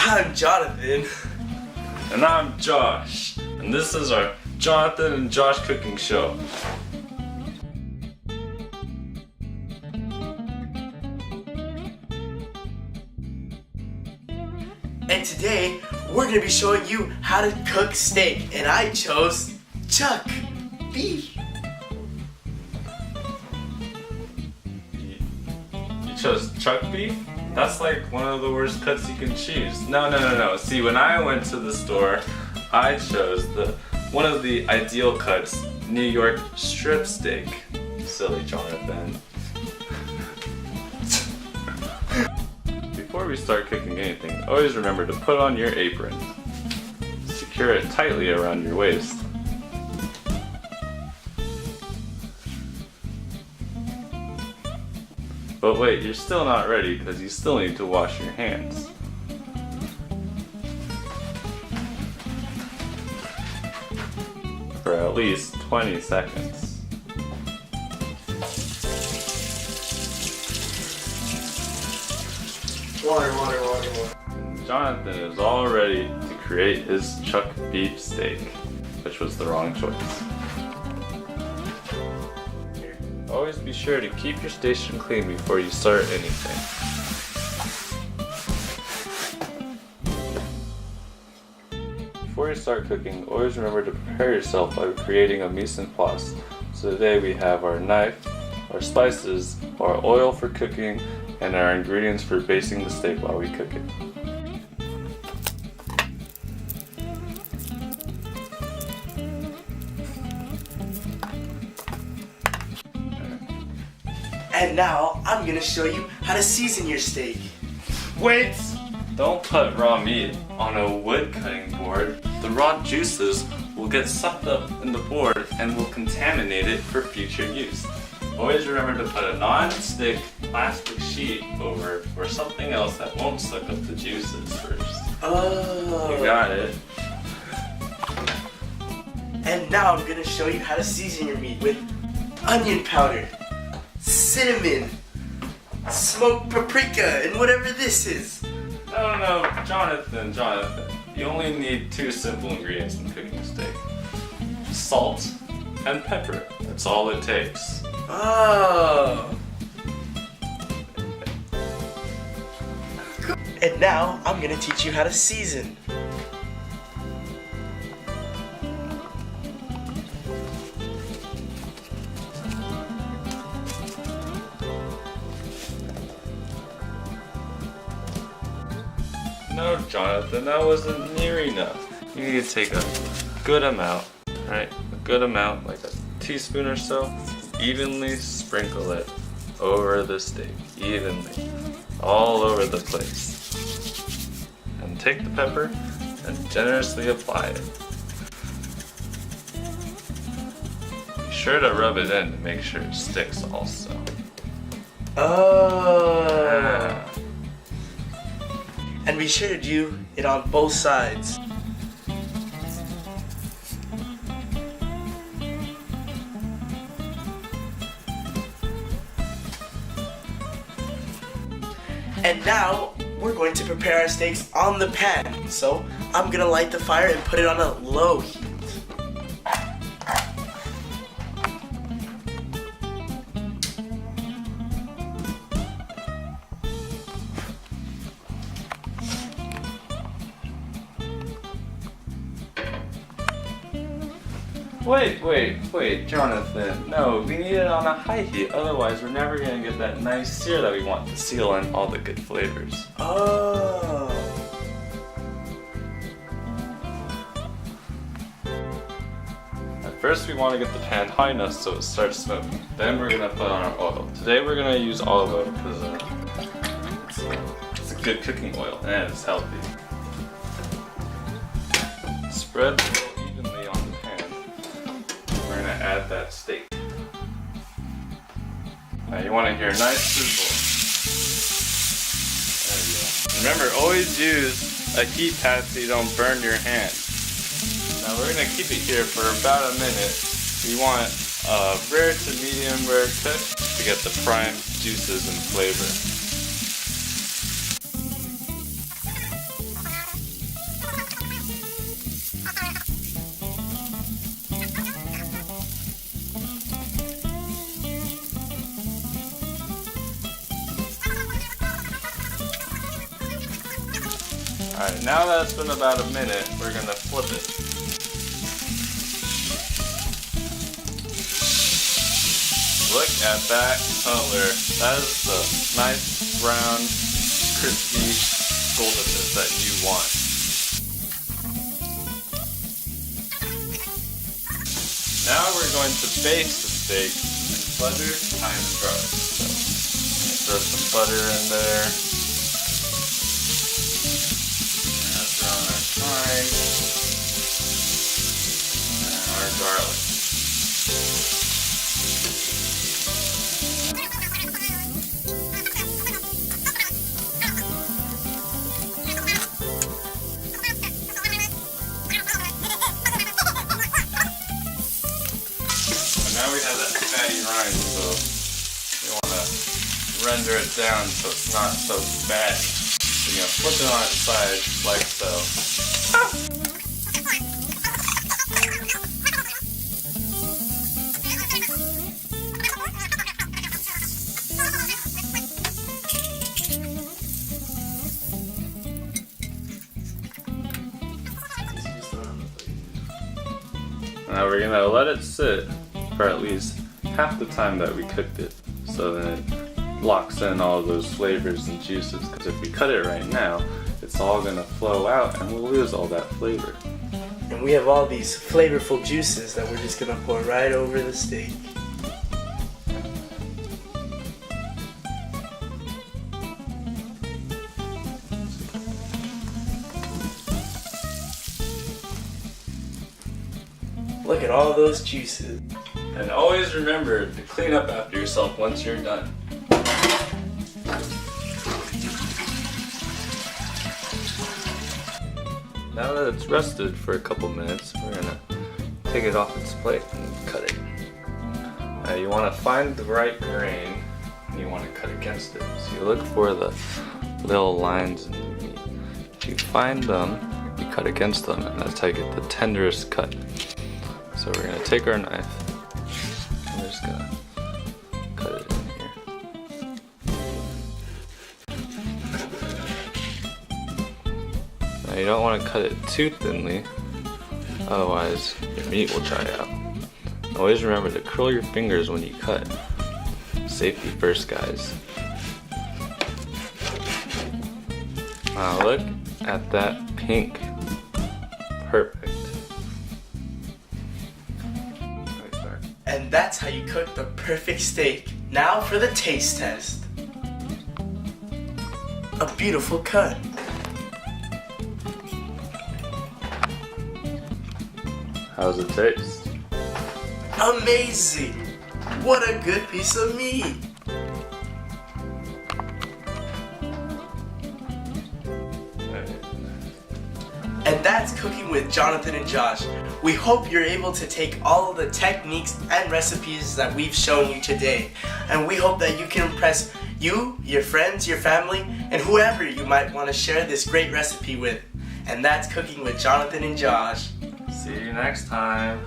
I'm Jonathan. And I'm Josh. And this is our Jonathan and Josh Cooking Show. And today, we're going to be showing you how to cook steak. And I chose chuck beef. You chose chuck beef? That's like one of the worst cuts you can choose. No. See, when I went to the store, I chose one of the ideal cuts, New York strip steak. Silly Jonathan. Before we start cooking anything, always remember to put on your apron. Secure it tightly around your waist. But wait, you're still not ready because you still need to wash your hands. For at least 20 seconds. Water. Jonathan is all ready to create his chuck beef steak, which was the wrong choice. Always be sure to keep your station clean before you start anything. Before you start cooking, always remember to prepare yourself by creating a mise en place. So today we have our knife, our spices, our oil for cooking, and our ingredients for basting the steak while we cook it. And now, I'm going to show you how to season your steak. Wait! Don't put raw meat on a wood cutting board. The raw juices will get sucked up in the board and will contaminate it for future use. Always remember to put a non-stick plastic sheet over or something else that won't suck up the juices first. Oh. You got it. And now I'm going to show you how to season your meat with onion powder, cinnamon, smoked paprika, and whatever this is. No, Jonathan. You only need two simple ingredients in cooking steak. Salt and pepper. That's all it takes. Oh. And now I'm going to teach you how to season. No, Jonathan, that wasn't near enough. You need to take a good amount, right? A good amount, like a teaspoon or so. Evenly sprinkle it over the steak, evenly, all over the place. And take the pepper and generously apply it. Be sure to rub it in to make sure it sticks also. Oh. And be sure to do it on both sides. And now we're going to prepare our steaks on the pan. So I'm gonna light the fire and put it on a low heat. Wait, Jonathan. No, we need it on a high heat, otherwise we're never gonna get that nice sear that we want to seal in all the good flavors. Oh. At first we want to get the pan high enough so it starts smoking. Then we're gonna put on our oil. Today we're gonna use olive oil because it's a good cooking oil and it's healthy. Spread the oil evenly on the pan. We're gonna add that steak. Now you want to hear a nice sizzle. There you go. Remember, always use a heat pad so you don't burn your hand. Now we're gonna keep it here for about a minute. We want a rare to medium rare cook to get the prime juices and flavor. Alright, now that it's been about a minute, we're gonna flip it. Look at that color. That is the nice brown, crispy goldenness that you want. Now we're going to baste the steak in butter, thyme, and garlic. So, throw some butter in there. Now throw in our thyme and our garlic. Now we have that fatty rind, so we want to render it down so it's not so fatty. So you're going to flip it on its side like so. Now we're going to let it sit for at least half the time that we cooked it, so then it locks in all of those flavors and juices, because if we cut it right now, it's all going to flow out and we'll lose all that flavor. And we have all these flavorful juices that we're just gonna pour right over the steak. Look at all those juices. And always remember to clean up after yourself once you're done. Now that it's rested for a couple minutes, we're gonna take it off its plate and cut it. Now you want to find the right grain and you want to cut against it. So you look for the little lines in the meat. If you find them, you cut against them, and that's how you get the tenderest cut. So we're gonna take our knife. We're just gonna cut it in here. Now you don't want to cut it too thinly, otherwise your meat will dry out. Always remember to curl your fingers when you cut. Safety first, guys. Now look at that pink. Perfect. And that's how you cook the perfect steak. Now for the taste test. A beautiful cut. How's it taste? Amazing! What a good piece of meat! And that's Cooking with Jonathan and Josh. We hope you're able to take all of the techniques and recipes that we've shown you today. And we hope that you can impress you, your friends, your family, and whoever you might want to share this great recipe with. And that's Cooking with Jonathan and Josh. See you next time.